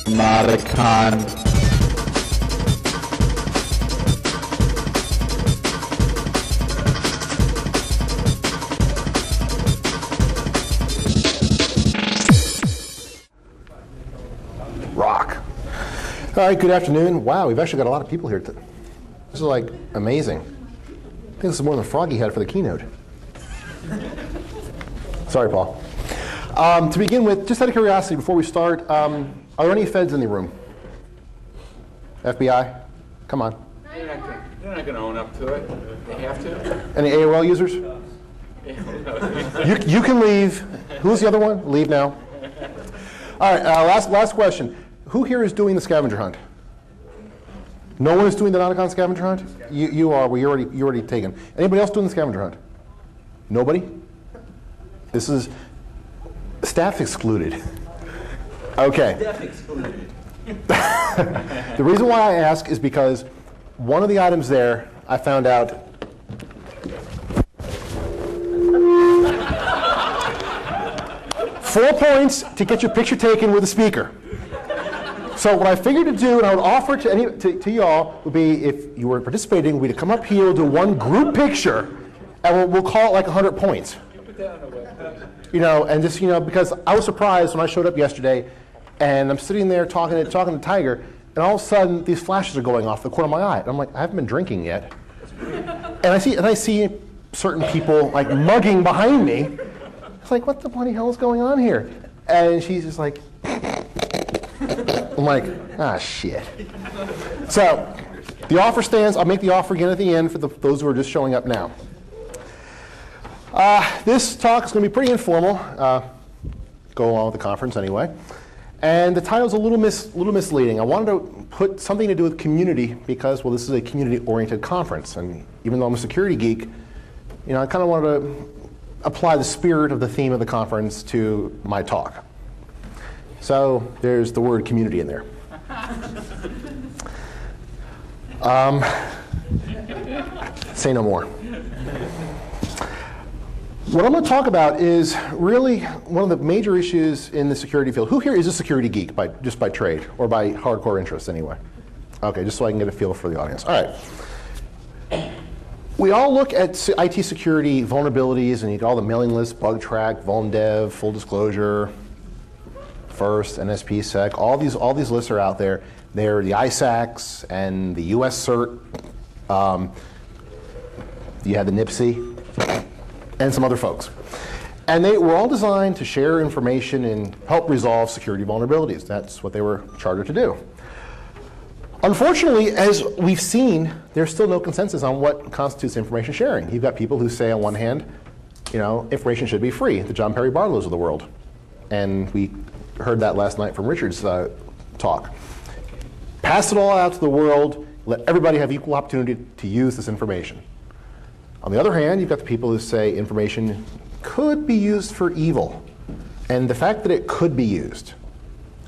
Notacon. Rock. All right, good afternoon. Wow, we've actually got a lot of people here. This is like amazing. I think this is more than Froggy had for the keynote. Sorry, Paul. To begin with, just out of curiosity, before we start, are there any feds in the room? FBI? Come on. They're not going to own up to it. They have to. Any AOL users? You can leave. Who's the other one? Leave now. All right, last question. Who here is doing the scavenger hunt? No one is doing the Notacon scavenger hunt? You are. Well, you're already taken. Anybody else doing the scavenger hunt? Nobody? This is staff excluded. Okay. Staff excluded. The reason why I ask is because one of the items there, I found out. 4 points to get your picture taken with the speaker. So what I figured to do, and I would offer to y'all, would be if you were participating, we'd come up here, we'll do one group picture, and we'll call it like 100 points. You know, and just, you know, because I was surprised when I showed up yesterday, and I'm sitting there talking to Tiger, and all of a sudden these flashes are going off the corner of my eye. And I'm like, I haven't been drinking yet. And I see certain people like mugging behind me. It's like, what the bloody hell is going on here? And she's just like, I'm like, ah, shit. So the offer stands. I'll make the offer again at the end for those who are just showing up now. This talk is going to be pretty informal. Go along with the conference anyway. And the title's a little misleading. I wanted to put something to do with community because, well, this is a community-oriented conference. And even though I'm a security geek, you know, I kind of wanted to apply the spirit of the theme of the conference to my talk. So there's the word community in there. Say no more. What I'm going to talk about is really one of the major issues in the security field. Who here is a security geek just by trade or by hardcore interest anyway? Okay, just so I can get a feel for the audience. All right. We all look at IT security vulnerabilities, and you get all the mailing lists, bug track, vulndev, full disclosure, first, NSP, sec. All these lists are out there. They're the ISACs and the US CERT. You have the NIPSI and some other folks. And they were all designed to share information and help resolve security vulnerabilities. That's what they were chartered to do. Unfortunately, as we've seen, there's still no consensus on what constitutes information sharing. You've got people who say, on one hand, you know, information should be free, the John Perry Barlows of the world. And we heard that last night from Richard's talk. Pass it all out to the world, let everybody have equal opportunity to use this information. On the other hand, you've got the people who say information could be used for evil. And the fact that it could be used,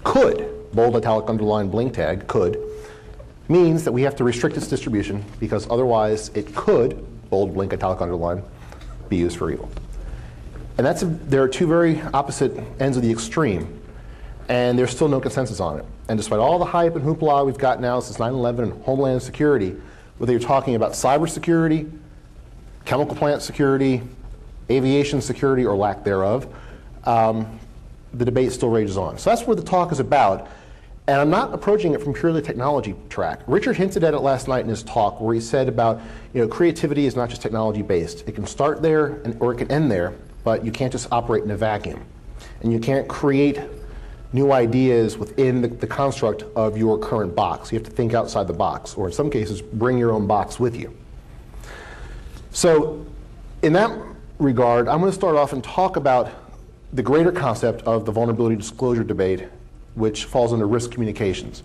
bold italic underline blink tag, could, means that we have to restrict its distribution because otherwise it could, bold blink italic underline, be used for evil. And there are two very opposite ends of the extreme, and there's still no consensus on it. And despite all the hype and hoopla we've got now since 9/11 and Homeland Security, whether you're talking about cybersecurity, chemical plant security, aviation security, or lack thereof, the debate still rages on. So that's what the talk is about. And I'm not approaching it from purely technology track. Richard hinted at it last night in his talk where he said about, you know, creativity is not just technology based. It can start there or it can end there, but you can't just operate in a vacuum. And you can't create new ideas within the construct of your current box. You have to think outside the box, or in some cases, bring your own box with you. So in that regard, I'm going to start off and talk about the greater concept of the vulnerability disclosure debate, which falls under risk communications.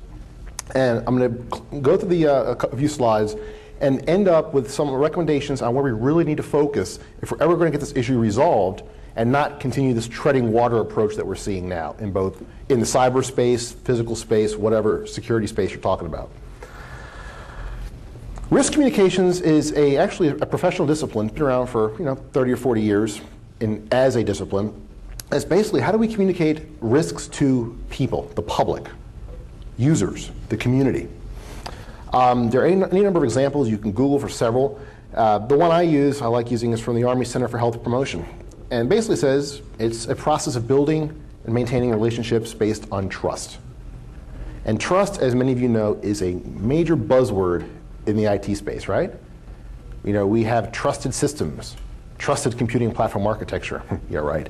And I'm going to go through a few slides and end up with some recommendations on where we really need to focus if we're ever going to get this issue resolved and not continue this treading water approach that we're seeing now in the cyberspace, physical space, whatever security space you're talking about. Risk communications is actually a professional discipline, been around for 30 or 40 years as a discipline. It's basically how do we communicate risks to people, the public. users, the community. There are any number of examples. You can Google for several. The one I like using is from the Army Center for Health Promotion. And basically says it's a process of building and maintaining relationships based on trust. And trust, as many of you know, is a major buzzword in the IT space, right? We have trusted systems, trusted computing platform architecture. Yeah, right.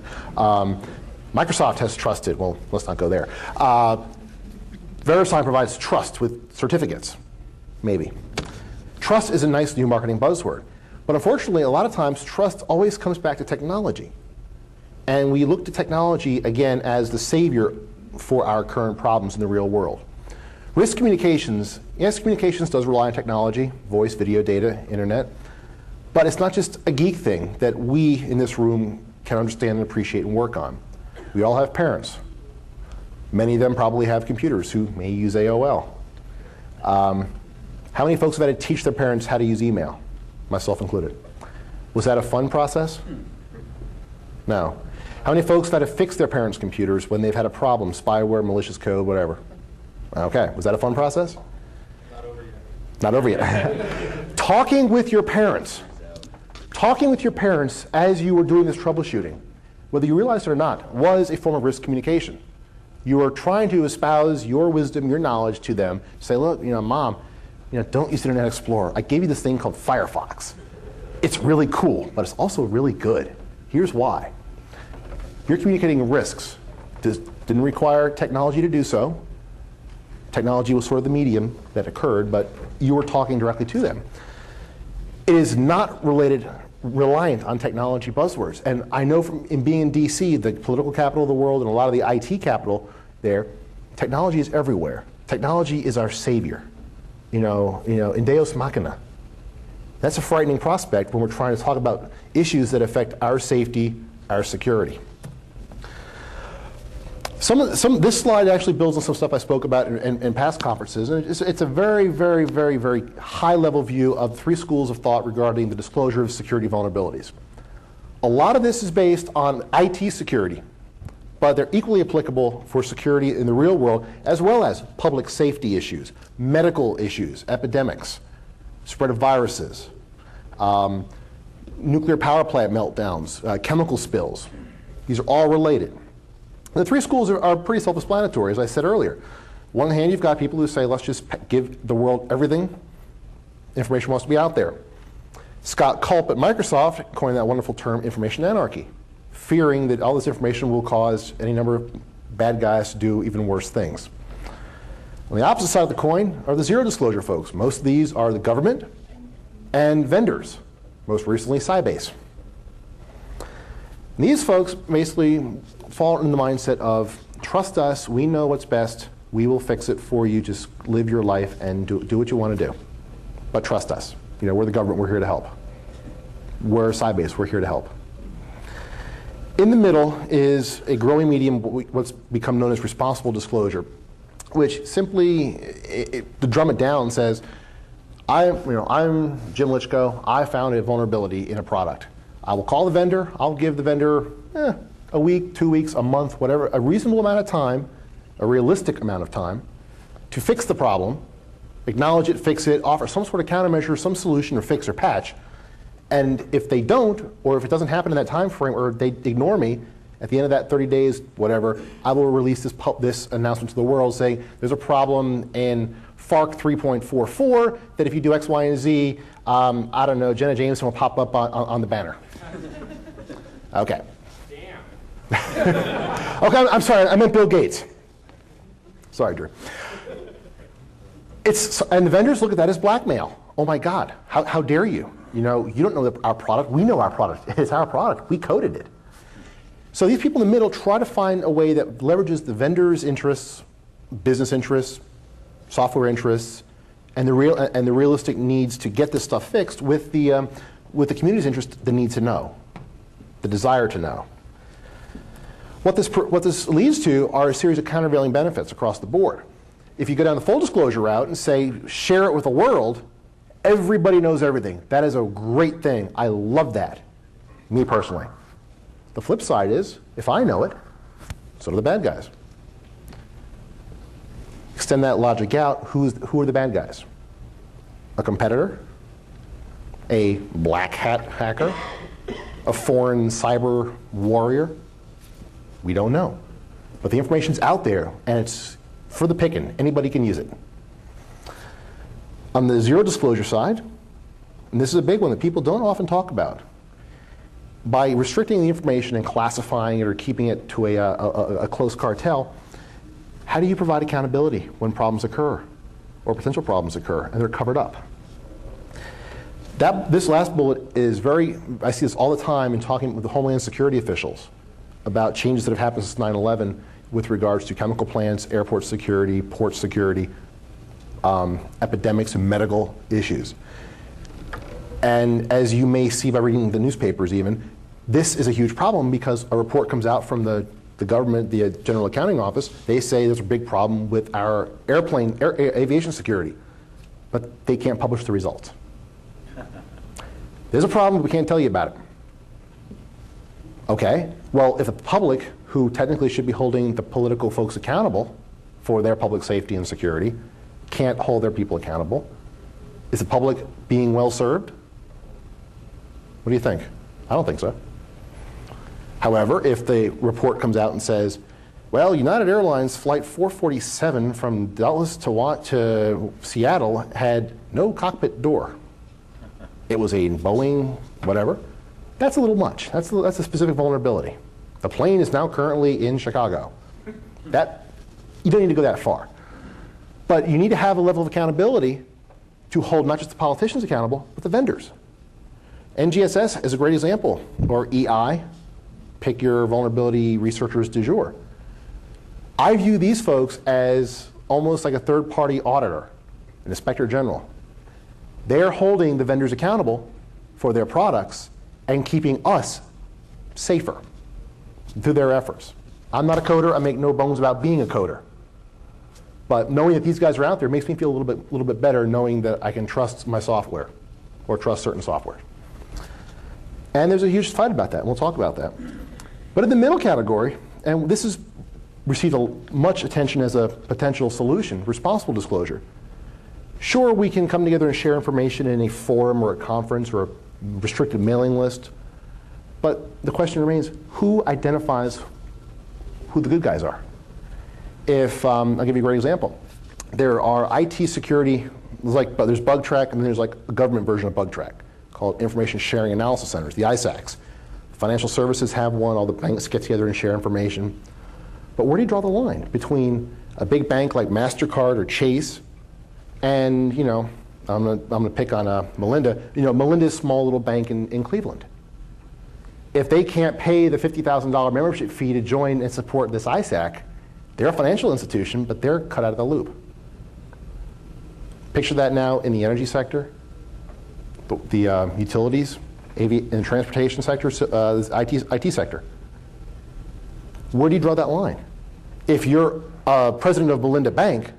Microsoft has trusted, well, let's not go there. VeriSign provides trust with certificates, maybe. Trust is a nice new marketing buzzword. But unfortunately, a lot of times, trust always comes back to technology. And we look to technology, again, as the savior for our current problems in the real world. Risk communications, yes, communications does rely on technology, voice, video, data, internet. But it's not just a geek thing that we in this room can understand and appreciate and work on. We all have parents. Many of them probably have computers who may use AOL. How many folks have had to teach their parents how to use email? Myself included. Was that a fun process? No. How many folks have had to fix their parents' computers when they've had a problem, spyware, malicious code, whatever? Okay, was that a fun process? Not over yet. Not over yet. Talking with your parents as you were doing this troubleshooting, whether you realized it or not, was a form of risk communication. You were trying to espouse your wisdom, your knowledge to them. Say, look, Mom, don't use Internet Explorer. I gave you this thing called Firefox. It's really cool, but it's also really good. Here's why. You're communicating risks. Didn't require technology to do so. Technology was sort of the medium that occurred, but you were talking directly to them. It is not reliant on technology buzzwords. And I know in being in DC, the political capital of the world and a lot of the IT capital there, technology is everywhere. Technology is our savior. In Deus Machina. That's a frightening prospect when we're trying to talk about issues that affect our safety, our security. This slide actually builds on some stuff I spoke about in past conferences. And it's a very, very, very, very high-level view of 3 schools of thought regarding the disclosure of security vulnerabilities. A lot of this is based on IT security, but they're equally applicable for security in the real world, as well as public safety issues, medical issues, epidemics, spread of viruses, nuclear power plant meltdowns, chemical spills. These are all related. The 3 schools are pretty self-explanatory, as I said earlier. One hand, you've got people who say, let's just give the world everything. Information wants to be out there. Scott Culp at Microsoft coined that wonderful term, information anarchy, fearing that all this information will cause any number of bad guys to do even worse things. On the opposite side of the coin are the zero disclosure folks. Most of these are the government and vendors, most recently Sybase. And these folks basically fall in the mindset of, trust us, we know what's best, we will fix it for you, just live your life and do what you want to do. But trust us. We're the government, we're here to help. We're Sybase, we're here to help. In the middle is a growing medium, what's become known as responsible disclosure, which simply, to drum it down, says, I'm Jim Lichko, I found a vulnerability in a product. I will call the vendor, I'll give the vendor a week, 2 weeks, a month, whatever, a reasonable amount of time, a realistic amount of time, to fix the problem, acknowledge it, fix it, offer some sort of countermeasure, some solution or fix or patch. And if they don't, or if it doesn't happen in that time frame, or they ignore me, at the end of that 30 days, whatever, I will release this announcement to the world saying there's a problem in FARC 3.44 that if you do X, Y, and Z, I don't know, Jenna Jameson will pop up on the banner. Okay. Damn. Okay, I'm sorry, I meant Bill Gates. Sorry, Drew. And the vendors look at that as blackmail. Oh my God, how dare you? You don't know our product. We know our product. It's our product. We coded it. So these people in the middle try to find a way that leverages the vendor's interests, business interests, software interests, and the realistic needs to get this stuff fixed with the community's interest, the need to know, the desire to know. What this leads to are a series of countervailing benefits across the board. If you go down the full disclosure route and say, share it with the world, everybody knows everything. That is a great thing. I love that, me personally. The flip side is, if I know it, so do the bad guys. extend that logic out, who are the bad guys? A competitor? A black hat hacker? A foreign cyber warrior? We don't know. But the information's out there, and it's for the picking. Anybody can use it. On the zero disclosure side, and this is a big one that people don't often talk about, by restricting the information and classifying it or keeping it to a close cartel, how do you provide accountability when problems occur or potential problems occur and they're covered up? This last bullet is I see this all the time in talking with the Homeland Security officials about changes that have happened since 9/11 with regards to chemical plants, airport security, port security, epidemics and medical issues. And as you may see by reading the newspapers even, this is a huge problem because a report comes out from the government, the General Accounting Office. They say there's a big problem with our aviation security, but they can't publish the results. There's a problem, but we can't tell you about it. Okay, well, if the public, who technically should be holding the political folks accountable for their public safety and security, can't hold their people accountable, is the public being well served? What do you think? I don't think so. However, if the report comes out and says, well, United Airlines Flight 447 from Dallas to Seattle had no cockpit door. It was a Boeing whatever. That's a little much. That's a specific vulnerability. The plane is now currently in Chicago. You don't need to go that far. But you need to have a level of accountability to hold not just the politicians accountable, but the vendors. NGSS is a great example, or EI, pick your vulnerability researchers du jour. I view these folks as almost like a third-party auditor, an inspector general. They're holding the vendors accountable for their products and keeping us safer through their efforts. I'm not a coder. I make no bones about being a coder. But knowing that these guys are out there makes me feel a little bit better knowing that I can trust my software or trust certain software. And there's a huge fight about that, and we'll talk about that. But in the middle category, and this has received much attention as a potential solution, responsible disclosure. Sure, we can come together and share information in a forum or a conference or a restricted mailing list, but the question remains, who identifies who the good guys are? I'll give you a great example. There are IT security, there's BugTrack, and then there's like a government version of BugTrack called Information Sharing Analysis Centers, the ISACs. Financial services have one, all the banks get together and share information. But where do you draw the line between a big bank like MasterCard or Chase and, I'm gonna pick on Melinda, Melinda's small little bank in Cleveland. If they can't pay the $50,000 membership fee to join and support this ISAC, they're a financial institution, but they're cut out of the loop. Picture that now in the energy sector, the utilities, and the transportation sector, IT sector. Where do you draw that line? If you're president of Melinda Bank,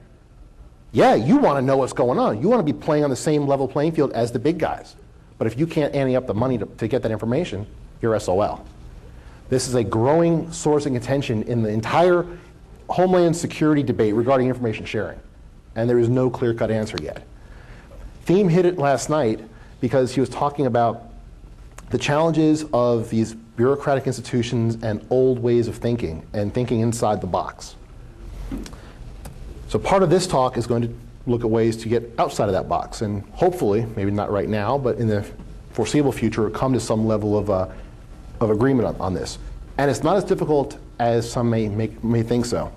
yeah, you want to know what's going on. You want to be playing on the same level playing field as the big guys. But if you can't ante up the money to get that information, you're SOL. This is a growing source of contention in the entire Homeland Security debate regarding information sharing. And there is no clear-cut answer yet. Thiem hit it last night because he was talking about the challenges of these bureaucratic institutions and old ways of thinking and thinking inside the box. So part of this talk is going to look at ways to get outside of that box and hopefully, maybe not right now, but in the foreseeable future, come to some level of agreement on this. And it's not as difficult as some may think so.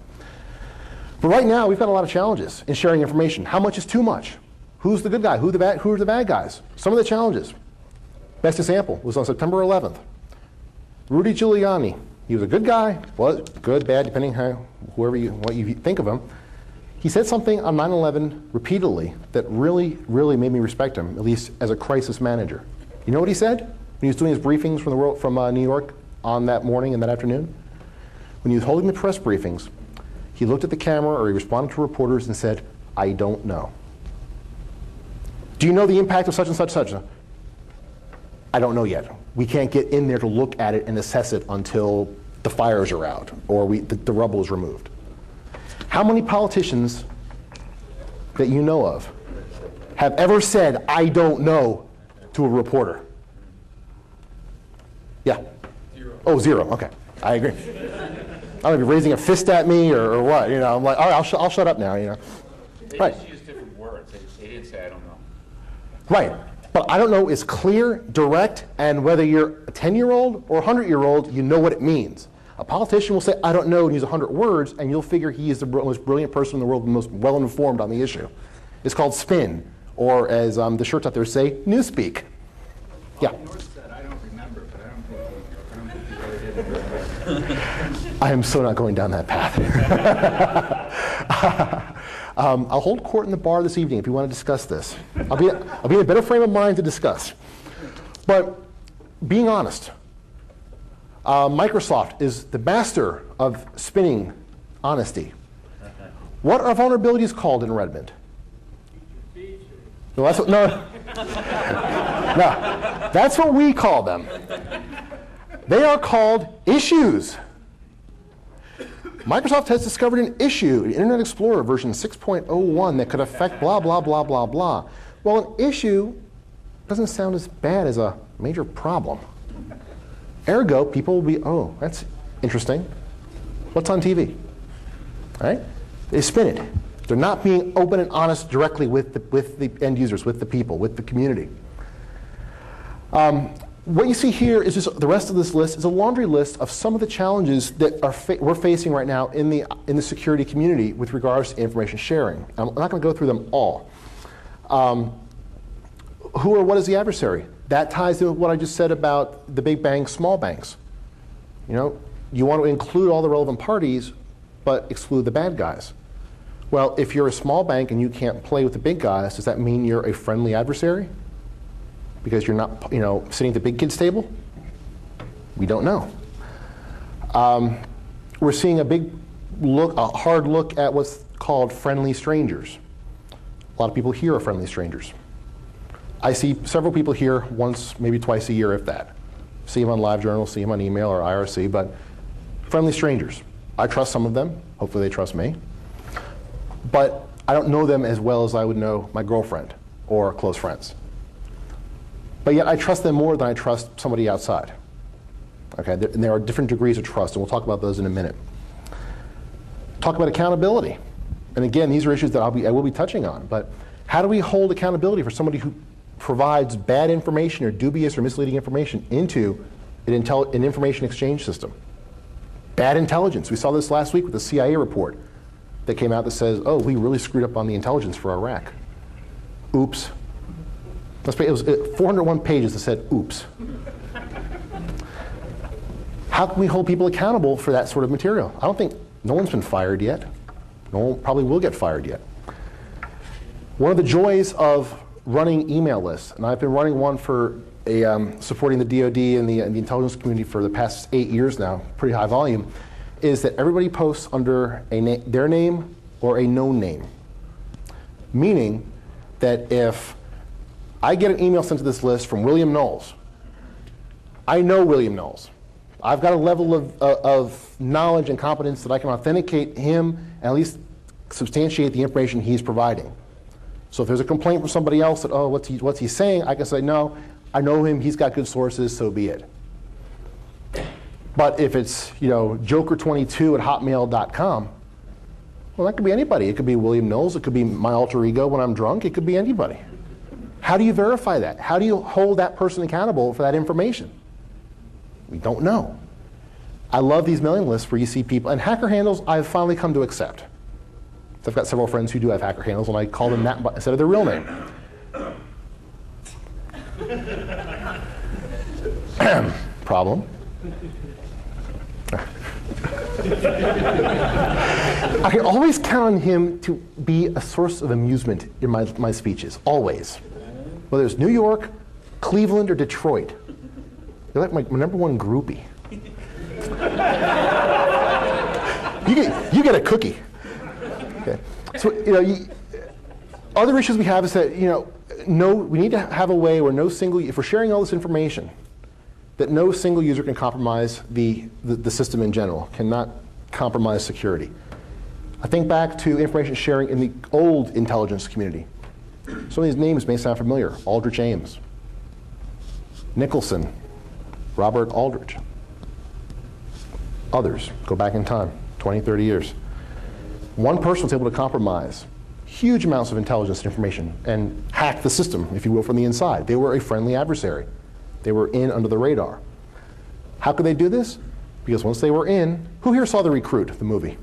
But right now, we've got a lot of challenges in sharing information. How much is too much? Who's the good guy? Who are the bad guys? Some of the challenges. Best example was on September 11th. Rudy Giuliani. He was a good guy, was good, bad, depending what you think of him. He said something on 9/11 repeatedly that really, really made me respect him, at least as a crisis manager. You know what he said when he was doing his briefings from New York on that morning and that afternoon? When he was holding the press briefings, he looked at the camera or he responded to reporters and said, "I don't know." Do you know the impact of such and such such? I don't know yet. We can't get in there to look at it and assess it until the fires are out or the rubble is removed. How many politicians that you know of have ever said, "I don't know," to a reporter? Yeah? Zero. Oh, zero. OK. I agree. I don't know if you're raising a fist at me or what. You know, I'm like, all right, I'll shut up now. You know. They Right. just use different words. They didn't say, I don't know. Right. But I don't know is clear, direct, and whether you're a 10-year-old or a 100-year-old, you know what it means. A politician will say, I don't know, and use 100 words, and you'll figure he is the most brilliant person in the world, the most well-informed on the issue. It's called spin, or as the shirts out there say, newspeak. Yeah? North said, I don't remember, but I don't think he really did. I am so not going down that path. I'll hold court in the bar this evening if you want to discuss this. I'll be in a better frame of mind to discuss. But being honest, Microsoft is the master of spinning honesty. What are vulnerabilities called in Redmond? No, that's what, no, that's what we call them. They are called issues. Microsoft has discovered an issue in Internet Explorer version 6.01 that could affect blah, blah, blah, blah, blah. Well, an issue doesn't sound as bad as a major problem. Ergo, people will be, oh, that's interesting. What's on TV? Right? They spin it. They're not being open and honest directly with the end users, with the people, with the community. What you see here is just the rest of this list is a laundry list of some of the challenges that we're facing right now in the security community with regards to information sharing. I'm not going to go through them all. Who or what is the adversary? That ties to what I just said about the big banks, small banks. You know, you want to include all the relevant parties, but exclude the bad guys. Well, if you're a small bank and you can't play with the big guys, does that mean you're a friendly adversary? Because you're not, you know, sitting at the big kids table? We don't know. We're seeing a hard look at what's called friendly strangers. A lot of people here are friendly strangers. I see several people here once, maybe twice a year, if that. See them on LiveJournal, see them on email or IRC, but friendly strangers. I trust some of them. Hopefully they trust me. But I don't know them as well as I would know my girlfriend or close friends. But yet I trust them more than I trust somebody outside. Okay, and there are different degrees of trust, and we'll talk about those in a minute. Talk about accountability. And again, these are issues that I will be touching on. But how do we hold accountability for somebody who provides bad information or dubious or misleading information into an information exchange system? Bad intelligence. We saw this last week with the CIA report that came out that says, oh, we really screwed up on the intelligence for Iraq. Oops. It was 401 pages that said, oops. How can we hold people accountable for that sort of material? I don't think, no one's been fired yet. No one probably will get fired yet. One of the joys of running email lists, and I've been running one for supporting the DoD and the intelligence community for the past 8 years now, pretty high volume, is that everybody posts under their name or a known name. Meaning that if I get an email sent to this list from William Knowles, I know William Knowles. I've got a level of knowledge and competence that I can authenticate him and at least substantiate the information he's providing. So if there's a complaint from somebody else that, oh, what's he saying, I can say, no, I know him, he's got good sources, so be it. But if it's, you know, joker22@hotmail.com, well, that could be anybody. It could be William Knowles. It could be my alter ego when I'm drunk. It could be anybody. How do you verify that? How do you hold that person accountable for that information? We don't know. I love these mailing lists where you see people, and hacker handles I've finally come to accept. So I've got several friends who do have hacker handles, and I call them that instead of their real name. Problem. I can always count on him to be a source of amusement in my speeches, always. Whether it's New York, Cleveland, or Detroit. You're like my number one groupie. You get a cookie. Okay. So, you know, other issues we have is that, you know, we need to have a way where if we're sharing all this information, that no single user can compromise the system in general, cannot compromise security. I think back to information sharing in the old intelligence community. Some of these names may sound familiar. Aldrich Ames, Nicholson, Robert Aldrich. Others go back in time, 20, 30 years. One person was able to compromise huge amounts of intelligence and information and hack the system, if you will, from the inside. They were a friendly adversary. They were in under the radar. How could they do this? Because once they were in, who here saw The Recruit, the movie?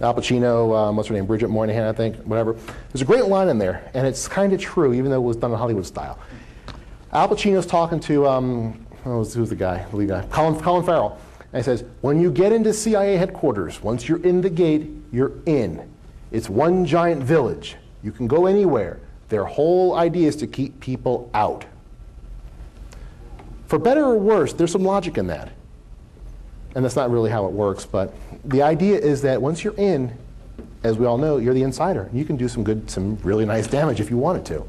Al Pacino, what's her name, Bridget Moynihan, I think, whatever. There's a great line in there, and it's kind of true, even though it was done in Hollywood style. Al Pacino's talking to, who's the guy, the lead guy? Colin Farrell. And he says, when you get into CIA headquarters, once you're in the gate, you're in. It's one giant village. You can go anywhere. Their whole idea is to keep people out. For better or worse, there's some logic in that. And that's not really how it works, but the idea is that once you're in, as we all know, you're the insider. You can do some really nice damage if you wanted to.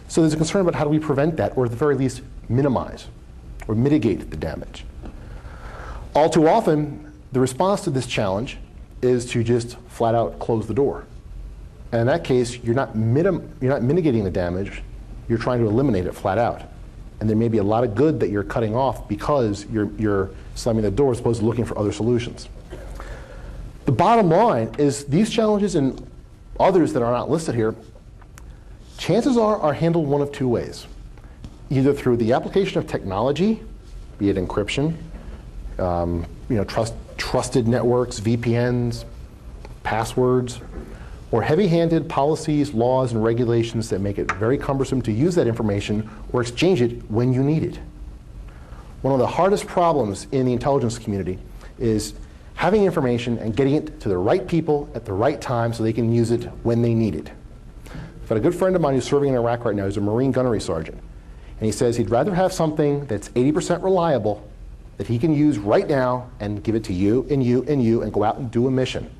So there's a concern about how do we prevent that, or at the very least, minimize or mitigate the damage. All too often, the response to this challenge is to just flat out close the door. And in that case, you're not mitigating the damage, you're trying to eliminate it flat out. And there may be a lot of good that you're cutting off because you're slamming the door as opposed to looking for other solutions. The bottom line is these challenges and others that are not listed here, chances are handled one of two ways. Either through the application of technology, be it encryption, trusted networks, VPNs, passwords, or heavy-handed policies, laws, and regulations that make it very cumbersome to use that information or exchange it when you need it. One of the hardest problems in the intelligence community is having information and getting it to the right people at the right time so they can use it when they need it. I've got a good friend of mine who's serving in Iraq right now. He's a Marine gunnery sergeant. And he says he'd rather have something that's 80% reliable that he can use right now and give it to you and you and you and go out and do a mission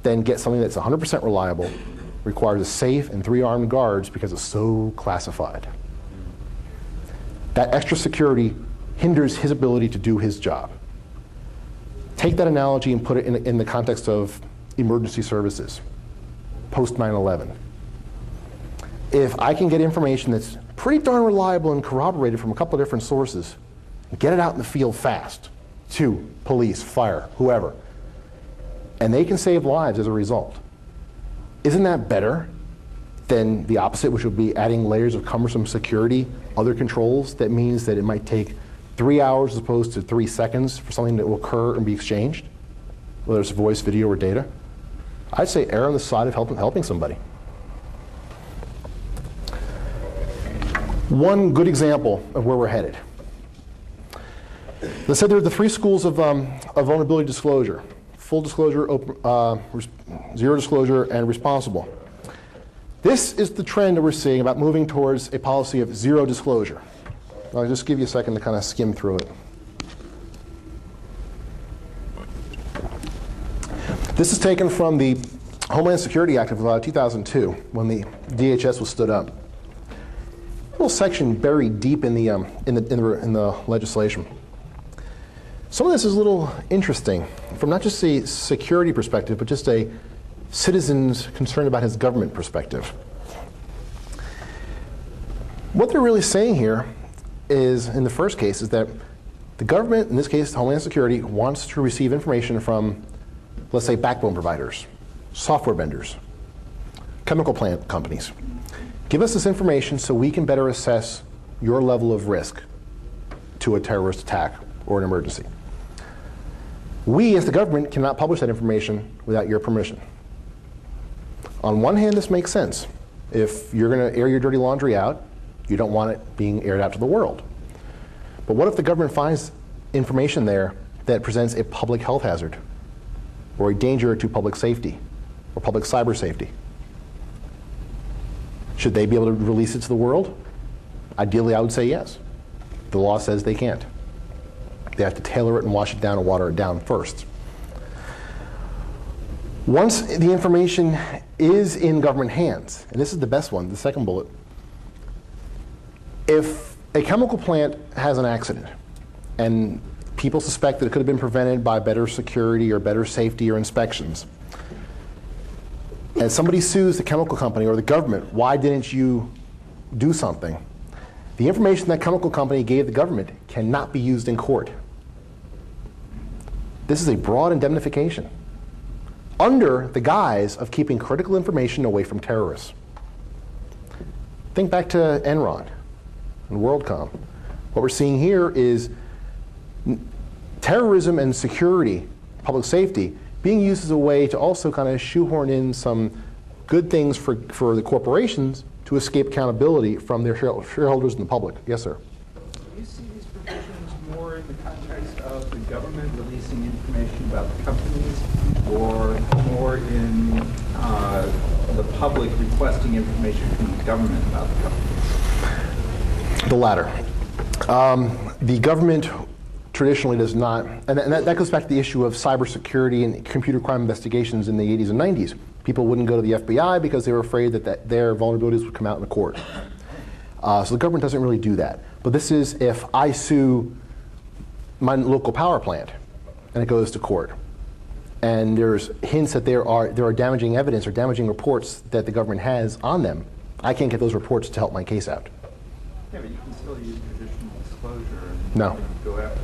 than get something that's 100% reliable, requires a safe and 3 armed guards because it's so classified. That extra security hinders his ability to do his job. Take that analogy and put it in the context of emergency services, post 9/11. If I can get information that's pretty darn reliable and corroborated from a couple of different sources, get it out in the field fast to police, fire, whoever, and they can save lives as a result. Isn't that better than the opposite, which would be adding layers of cumbersome security, other controls that means that it might take 3 hours as opposed to 3 seconds for something that will occur and be exchanged, whether it's voice, video, or data? I'd say err on the side of helping somebody. One good example of where we're headed. As I said, there are the 3 schools of vulnerability disclosure: full disclosure, zero disclosure, and responsible. This is the trend that we're seeing about moving towards a policy of zero disclosure. I'll just give you a second to kind of skim through it. This is taken from the Homeland Security Act of 2002, when the DHS was stood up. A little section buried deep in the legislation. Some of this is a little interesting from not just a security perspective, but just a citizen's concern about his government perspective. What they're really saying here is, in the first case, is that the government, in this case Homeland Security, wants to receive information from, let's say, backbone providers, software vendors, chemical plant companies. Give us this information so we can better assess your level of risk to a terrorist attack or an emergency. We, as the government, cannot publish that information without your permission. On one hand, this makes sense. If you're going to air your dirty laundry out, you don't want it being aired out to the world. But what if the government finds information there that presents a public health hazard or a danger to public safety or public cyber safety? Should they be able to release it to the world? Ideally, I would say yes. The law says they can't. They have to tailor it and wash it down and water it down first. Once the information is in government hands, and this is the best one, the second bullet, if a chemical plant has an accident and people suspect that it could have been prevented by better security or better safety or inspections, and somebody sues the chemical company or the government, why didn't you do something? The information that chemical company gave the government cannot be used in court. This is a broad indemnification under the guise of keeping critical information away from terrorists. Think back to Enron and WorldCom. What we're seeing here is terrorism and security, public safety, being used as a way to also kind of shoehorn in some good things for the corporations to escape accountability from their shareholders and the public. Yes, sir? Do you see these provisions more in the context of the government releasing information about the companies, or more in the public requesting information from the government about the companies? The latter. The government traditionally does not, and that goes back to the issue of cybersecurity and computer crime investigations in the 80s and 90s. People wouldn't go to the FBI because they were afraid that their vulnerabilities would come out in the court. So the government doesn't really do that. But this is if I sue my local power plant and it goes to court, and there's hints that there are damaging evidence or damaging reports that the government has on them, I can't get those reports to help my case out. Yeah, but you can still use traditional disclosure and No. go after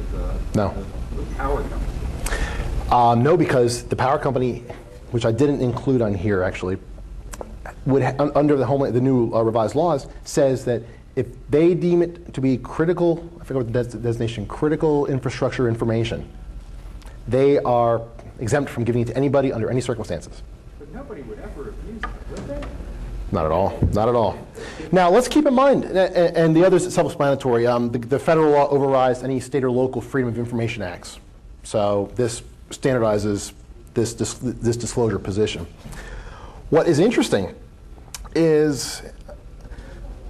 No. the power company. No, because the power company, which I didn't include on here actually, would under the new revised laws, says that if they deem it to be critical, I forget what the designation, critical infrastructure information, they are exempt from giving it to anybody under any circumstances. But nobody would ever abuse it, would they? Not at all. Not at all. Now, let's keep in mind, and the others self-explanatory, the federal law overrides any state or local Freedom of Information Acts. So this standardizes this disclosure position. What is interesting is,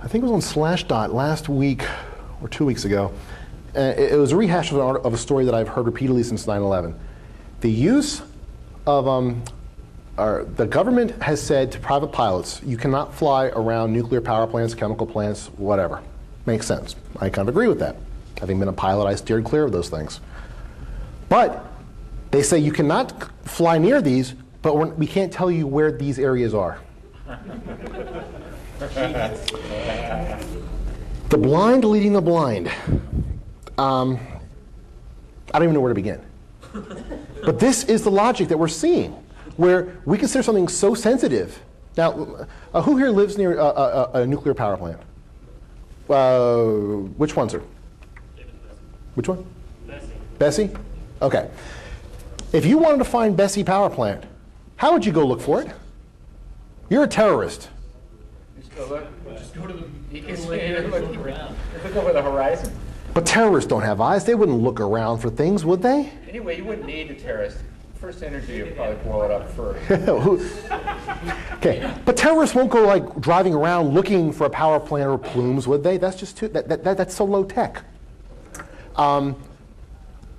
I think it was on Slashdot last week or 2 weeks ago, it was a rehash of a story that I've heard repeatedly since 9/11. The use of the government has said to private pilots, you cannot fly around nuclear power plants, chemical plants, whatever. Makes sense. I kind of agree with that. Having been a pilot, I steered clear of those things. But they say you cannot fly near these, but we can't tell you where these areas are. The blind leading the blind. I don't even know where to begin. But this is the logic that we're seeing, where we consider something so sensitive. Now, who here lives near a nuclear power plant? Which one, sir? Which one? Bessie. Bessie? Okay. If you wanted to find Bessie power plant, how would you go look for it? You're a terrorist. Just go look. Just go to the. You can look over the horizon. But terrorists don't have eyes. They wouldn't look around for things, would they? Anyway, you wouldn't need a terrorist. First energy would probably blow it up first. Okay, but terrorists won't go like driving around looking for a power plant or plumes, would they? That's just too. That's so low tech.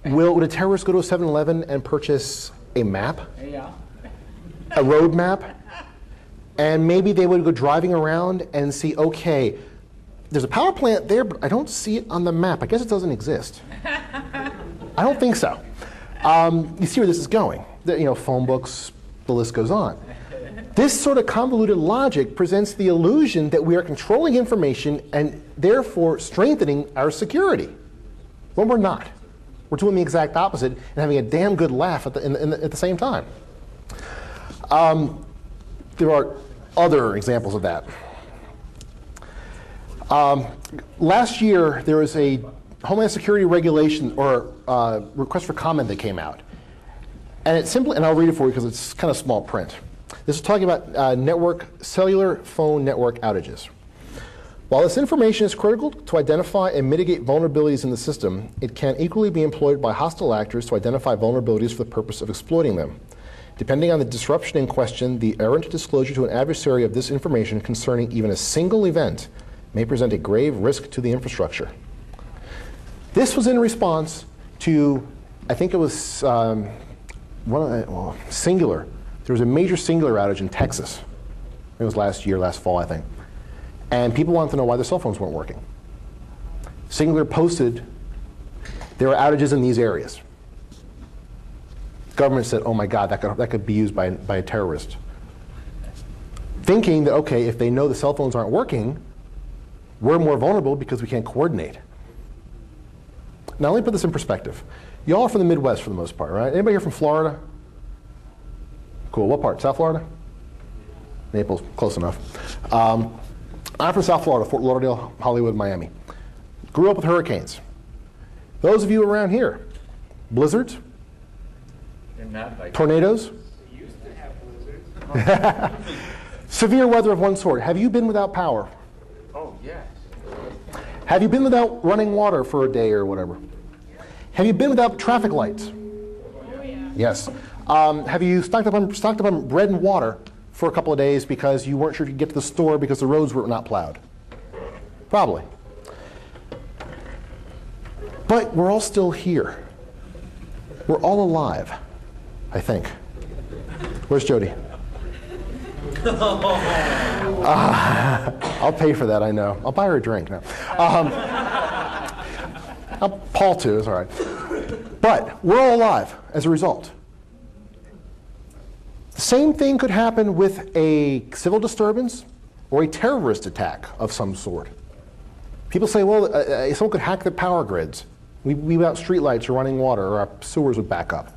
Would a terrorist go to a 7-Eleven and purchase a map? Yeah. A road map? And maybe they would go driving around and see, okay, there's a power plant there, but I don't see it on the map. I guess it doesn't exist. I don't think so. You see where this is going. Phone books, the list goes on. This sort of convoluted logic presents the illusion that we are controlling information and therefore strengthening our security, when we're not. We're doing the exact opposite and having a damn good laugh at the same time. There are other examples of that. Last year, there was a Homeland Security regulation or request for comment that came out. And it's simply, and I'll read it for you because it's kind of small print. This is talking about cellular phone network outages. While this information is critical to identify and mitigate vulnerabilities in the system, it can equally be employed by hostile actors to identify vulnerabilities for the purpose of exploiting them. Depending on the disruption in question, the errant disclosure to an adversary of this information concerning even a single event may present a grave risk to the infrastructure. This was in response to, I think it was Singular. There was a major Singular outage in Texas. It was last fall, I think. And people wanted to know why their cell phones weren't working. Singular posted there were outages in these areas. Government said, oh my God, that could be used by a terrorist. thinking that, okay, if they know the cell phones aren't working, we're more vulnerable because we can't coordinate. Now, let me put this in perspective. Y'all are from the Midwest for the most part, right? Anybody here from Florida? Cool. What part? South Florida? Naples. Close enough. I'm from South Florida, Fort Lauderdale, Hollywood, Miami. Grew up with hurricanes. Those of you around here, blizzards? Tornadoes? We used to have blizzards. Severe weather of one sort. Have you been without power? Oh, yes. Have you been without running water for a day or whatever? Have you been without traffic lights? Oh, yeah. Yes. Have you stocked up on bread and water for a couple of days because you weren't sure if you could get to the store because the roads were not plowed? Probably. But we're all still here. We're all alive, I think. Where's Jody? I'll pay for that, I know. I'll buy her a drink now. Paul too, it's all right. But we're all alive as a result. The same thing could happen with a civil disturbance or a terrorist attack of some sort. People say, well, someone could hack the power grids. We without streetlights or running water, or our sewers would back up.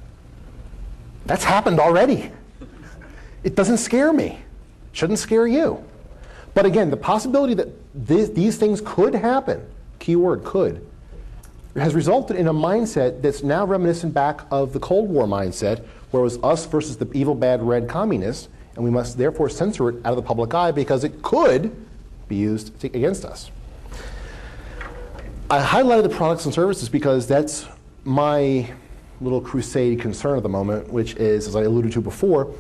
That's happened already. It doesn't scare me. Shouldn't scare you. But again, the possibility that these things could happen, keyword could, has resulted in a mindset that's now reminiscent back of the Cold War mindset, where it was us versus the evil, bad, red communists, and we must therefore censor it out of the public eye because it could be used against us. I highlighted the products and services because that's my little crusade concern at the moment, which is, as I alluded to before,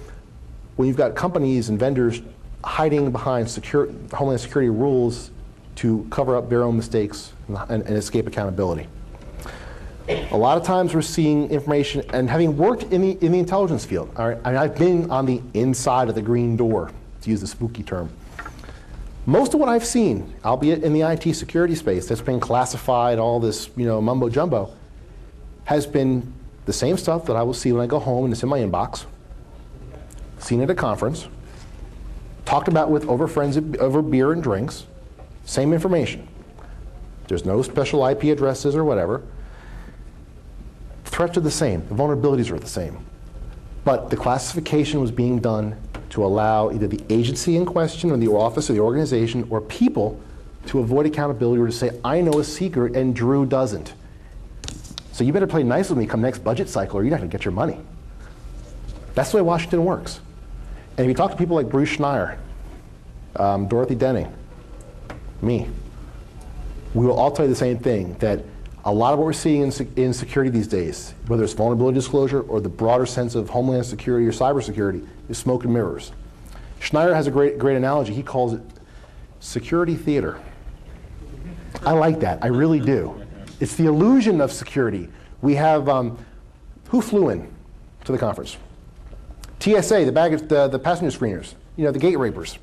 when you've got companies and vendors hiding behind Homeland Security rules to cover up their own mistakes and escape accountability. A lot of times we're seeing information, and having worked in the intelligence field, all right, I've been on the inside of the green door, to use the spooky term. Most of what I've seen, albeit in the IT security space, that's been classified, all this mumbo jumbo, has been the same stuff that I will see when I go home and it's in my inbox, seen at a conference, talked about with over beer and drinks, same information. There's no special IP addresses or whatever. Threats are the same, the vulnerabilities are the same. But the classification was being done to allow either the agency in question or the office or the organization or people to avoid accountability or to say, I know a secret and Drew doesn't. So you better play nice with me come next budget cycle or you're not going to get your money. That's the way Washington works. And if you talk to people like Bruce Schneier, Dorothy Denning, me, we will all tell you the same thing, that a lot of what we're seeing in security these days, whether it's vulnerability disclosure or the broader sense of homeland security or cybersecurity, is smoke and mirrors. Schneier has a great analogy. He calls it security theater. I like that. I really do. It's the illusion of security. We have, who flew in to the conference? TSA, the passenger screeners, the gate rapers.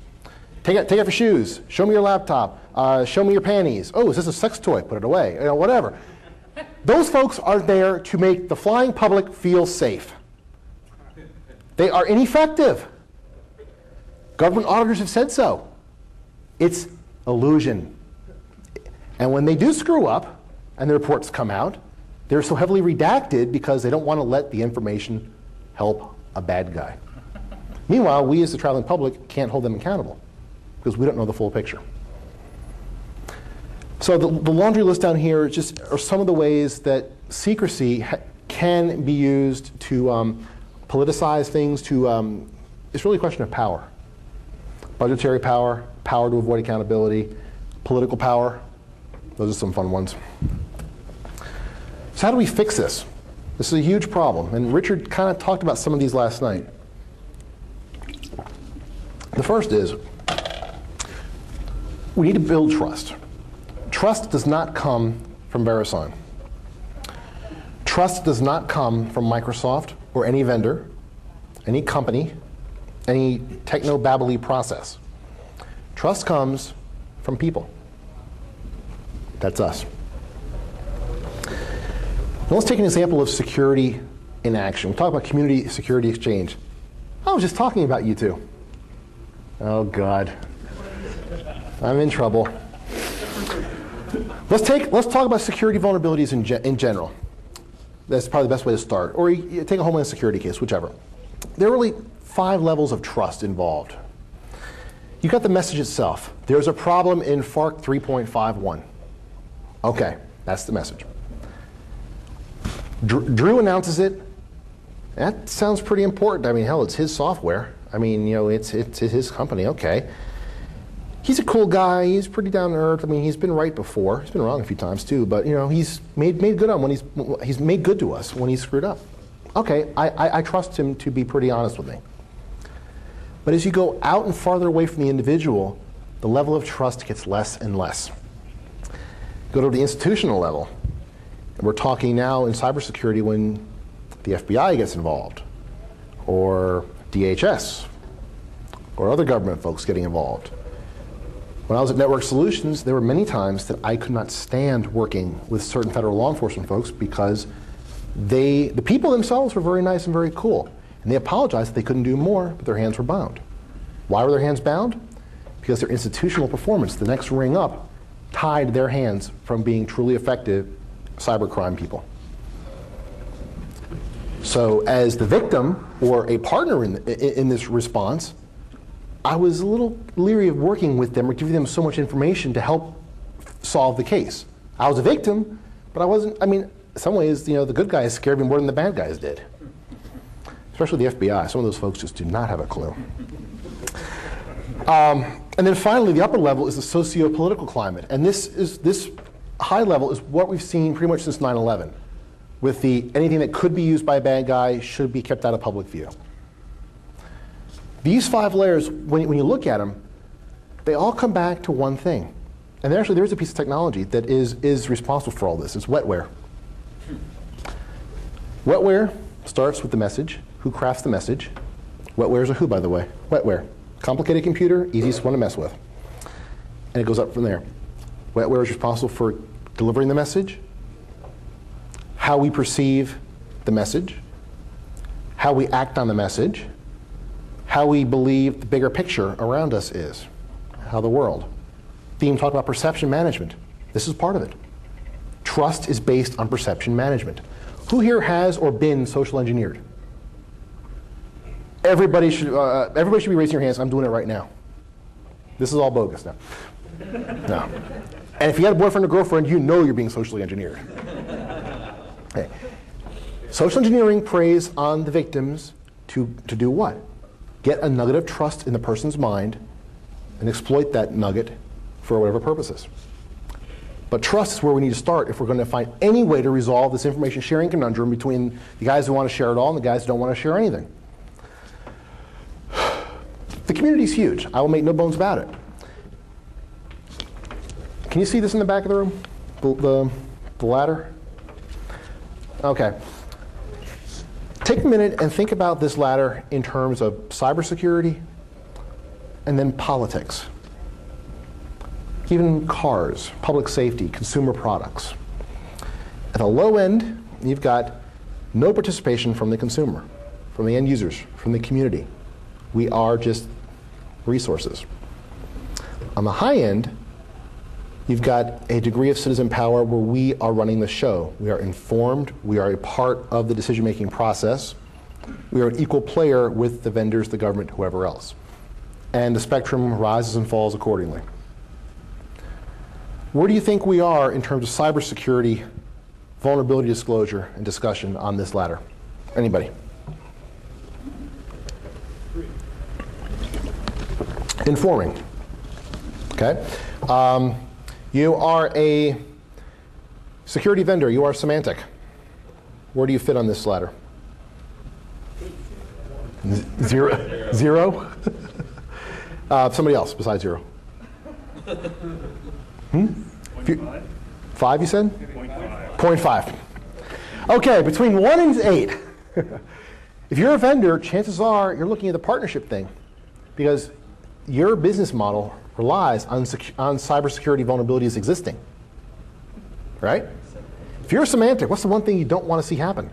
Take off your shoes. Show me your laptop. Show me your panties. Oh, is this a sex toy? Put it away. Whatever. Those folks are there to make the flying public feel safe. They are ineffective. Government auditors have said so. It's illusion. And when they do screw up and the reports come out, they're so heavily redacted because they don't want to let the information help a bad guy. Meanwhile, we as the traveling public can't hold them accountable because we don't know the full picture. So the laundry list down here are some of the ways that secrecy can be used to politicize things. It's really a question of power. Budgetary power, power to avoid accountability, political power. Those are some fun ones. So how do we fix this? This is a huge problem, and Richard kind of talked about some of these last night. The first is we need to build trust. Trust does not come from VeriSign. Trust does not come from Microsoft or any vendor, any company, any techno-babbly process. Trust comes from people. That's us. Now let's take an example of security in action. We talk about community security exchange. I was just talking about you two. Oh, God. I'm in trouble. Let's talk about security vulnerabilities in general. That's probably the best way to start. Or you take a Homeland Security case, whichever. There are really 5 levels of trust involved. You got the message itself. There's a problem in FARC 3.51. Okay, that's the message. Drew announces it. That sounds pretty important. I mean, hell, it's his software. I mean, it's his company. Okay. He's a cool guy. He's pretty down to earth. I mean, he's been right before. He's been wrong a few times too. But he's made good on when he's made good to us when he's screwed up. Okay, I trust him to be pretty honest with me. But as you go out and farther away from the individual, the level of trust gets less and less. Go to the institutional level. And we're talking now in cybersecurity when the FBI gets involved, or DHS, or other government folks getting involved. When I was at Network Solutions, there were many times that I could not stand working with certain federal law enforcement folks because the people themselves were very nice and very cool. And they apologized that they couldn't do more, but their hands were bound. Why were their hands bound? Because their institutional performance, the next ring up, tied their hands from being truly effective cybercrime people. So as the victim or a partner in this response, I was a little leery of working with them or giving them so much information to help solve the case. I was a victim, but I wasn't, I mean, in some ways, the good guys scared me more than the bad guys did. Especially the FBI. Some of those folks just do not have a clue. And then finally, the upper level is the socio-political climate. And this high level is what we've seen pretty much since 9/11. With anything that could be used by a bad guy should be kept out of public view. These 5 layers, when you look at them, they all come back to one thing. And there is a piece of technology that is responsible for all this. It's wetware. Wetware starts with the message. Who crafts the message? Wetware is a who, by the way. Wetware. Complicated computer, easiest one to mess with. And it goes up from there. Wetware is responsible for delivering the message, how we perceive the message, how we act on the message, how we believe the bigger picture around us is, how the world. Theme talked about perception management. This is part of it. Trust is based on perception management. Who here has or been social engineered? Everybody should be raising your hands. I'm doing it right now. This is all bogus now. No. And if you had a boyfriend or girlfriend, you know you're being socially engineered. Okay. Social engineering preys on the victims to do what? Get a nugget of trust in the person's mind and exploit that nugget for whatever purposes. But trust is where we need to start if we're going to find any way to resolve this information sharing conundrum between the guys who want to share it all and the guys who don't want to share anything. The community is huge. I will make no bones about it. Can you see this in the back of the room? The ladder? Okay. Take a minute and think about this ladder in terms of cybersecurity and then politics. Even cars, public safety, consumer products. At the low end, you've got no participation from the consumer, from the end users, from the community. We are just resources. On the high end, you've got a degree of citizen power where we are running the show. We are informed. We are a part of the decision-making process. We are an equal player with the vendors, the government, whoever else. And the spectrum rises and falls accordingly. Where do you think we are in terms of cybersecurity, vulnerability disclosure, and discussion on this ladder? Anybody? Informing. Okay. You are a security vendor. You are Symantec. Where do you fit on this ladder? Zero? Zero? Somebody else besides zero. 0.5. 5, you said? 0.5. 0.5. Okay, between 1 and 8. If you're a vendor, chances are you're looking at the partnership thing because your business model relies on cybersecurity vulnerabilities existing, right? If you're a Symantec, what's the one thing you don't want to see happen?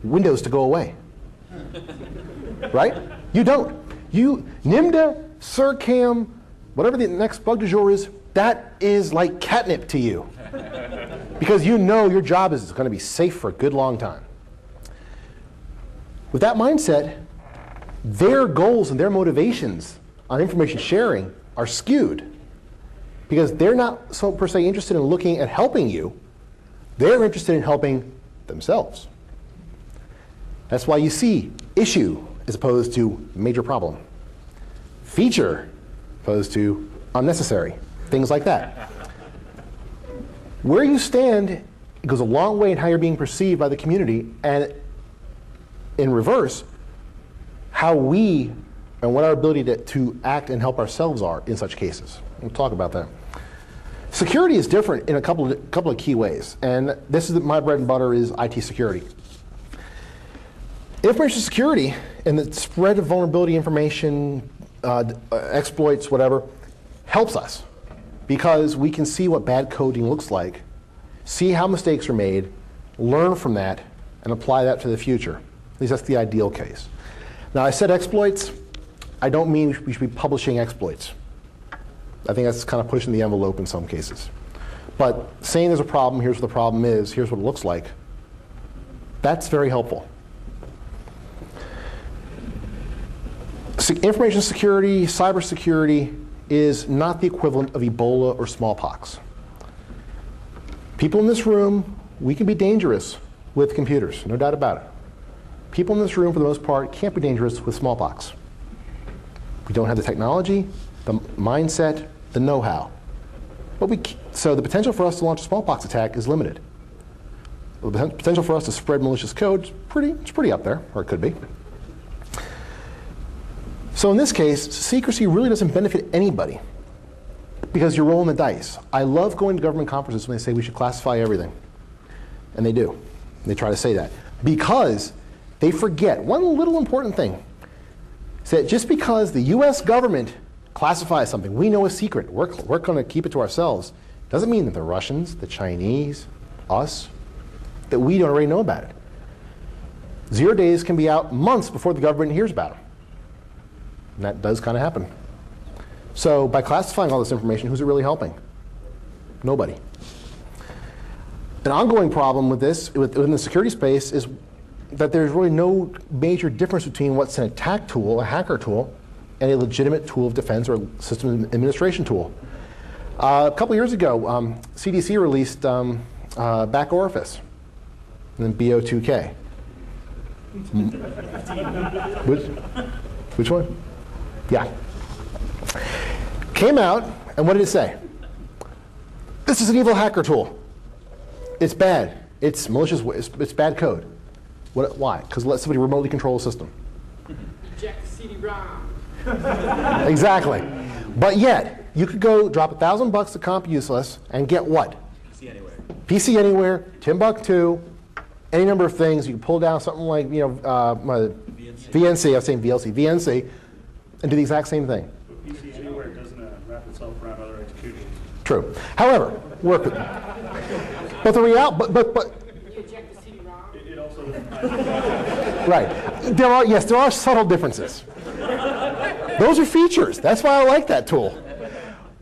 Windows to go away, right? You don't. NIMDA CertCam, whatever the next bug du jour is, that is like catnip to you. Because you know your job is going to be safe for a good long time. With that mindset, their goals and their motivations on information sharing are skewed. Because they're not so per se interested in looking at helping you. They're interested in helping themselves. That's why you see issue as opposed to major problem. Feature opposed to unnecessary. Things like that. Where you stand goes a long way in how you're being perceived by the community, and in reverse, how we and what our ability to act and help ourselves are in such cases. We'll talk about that. Security is different in a couple of key ways, and this is my bread and butter is IT security. Information security and the spread of vulnerability information, exploits, whatever, helps us because we can see what bad coding looks like, see how mistakes are made, learn from that, and apply that to the future. At least that's the ideal case. Now, I said exploits. I don't mean we should be publishing exploits. I think that's kind of pushing the envelope in some cases. But saying there's a problem, here's what the problem is, here's what it looks like, that's very helpful. Information security, cybersecurity is not the equivalent of Ebola or smallpox. People in this room, we can be dangerous with computers, no doubt about it. People in this room, for the most part, can't be dangerous with smallpox. We don't have the technology, the mindset, the know-how. So the potential for us to launch a smallpox attack is limited. The potential for us to spread malicious code is pretty up there, or it could be. So in this case, secrecy really doesn't benefit anybody because you're rolling the dice. I love going to government conferences when they say we should classify everything. And they do. They try to say that. Because they forget one little important thing. Is that just because the US government classifies something we know is secret, we're going to keep it to ourselves, doesn't mean that the Russians, the Chinese, us, that we don't already know about it. 0 days can be out months before the government hears about it. And that does kind of happen. So by classifying all this information, who's it really helping? Nobody. An ongoing problem with this, within the security space, is that there's really no major difference between what's an attack tool, a hacker tool, and a legitimate tool of defense or system administration tool. A couple years ago, CDC released back orifice, and then BO2K. Which one? Yeah. Came out, and what did it say? This is an evil hacker tool. It's bad. It's malicious. It's bad code. Why? Because let somebody remotely control a system. Eject the CD-ROM. Exactly. But yet, you could go drop $1,000 to Comp Useless and get what? PC Anywhere. PC Anywhere, Timbuktu, any number of things. You can pull down something like VNC. I was saying VLC, VNC, and do the exact same thing. But PC Anywhere doesn't wrap itself around other executables. True. However, work with them. But the reality, but You eject the CD-ROM. It also doesn't. right. There are subtle differences. Those are features. That's why I like that tool.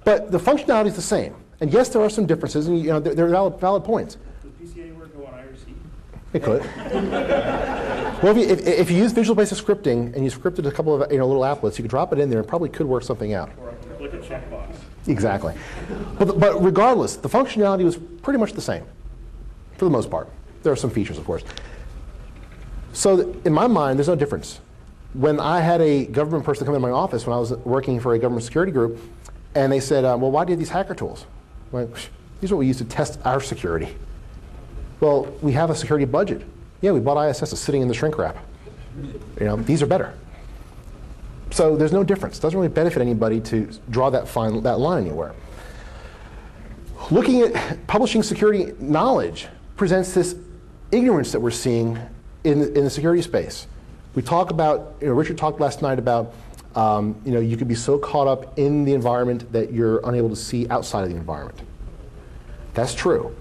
But the functionality is the same. And yes, there are some differences, and there are valid points. Does PC Anywhere go on IRC? It could. Well, if you use Visual Basic Scripting and you scripted a couple of little applets, you could drop it in there and probably could work something out. Or click a checkbox? Exactly. But regardless, the functionality was pretty much the same, for the most part. There are some features, of course. So in my mind, there's no difference. When I had a government person come in my office when I was working for a government security group, and they said, well, why do you have these hacker tools? I'm like, these are what we use to test our security. Well, we have a security budget. Yeah, we bought ISS. It's sitting in the shrink wrap. These are better. So there's no difference. It doesn't really benefit anybody to draw that line anywhere. Looking at publishing security knowledge presents this ignorance that we're seeing in the security space. We talk about, Richard talked last night about, you could be so caught up in the environment that you're unable to see outside of the environment. That's true.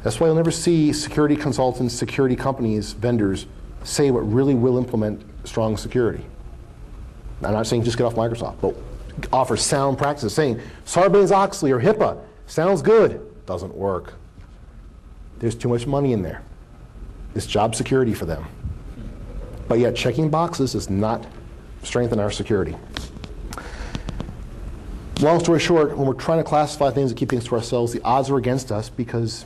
That's why you'll never see security consultants, security companies, vendors say what really will implement strong security. I'm not saying just get off Microsoft, but offers sound practices, saying Sarbanes-Oxley or HIPAA sounds good, doesn't work. There's too much money in there. It's job security for them. But yet checking boxes does not strengthen our security. Long story short, when we're trying to classify things and keep things to ourselves, the odds are against us because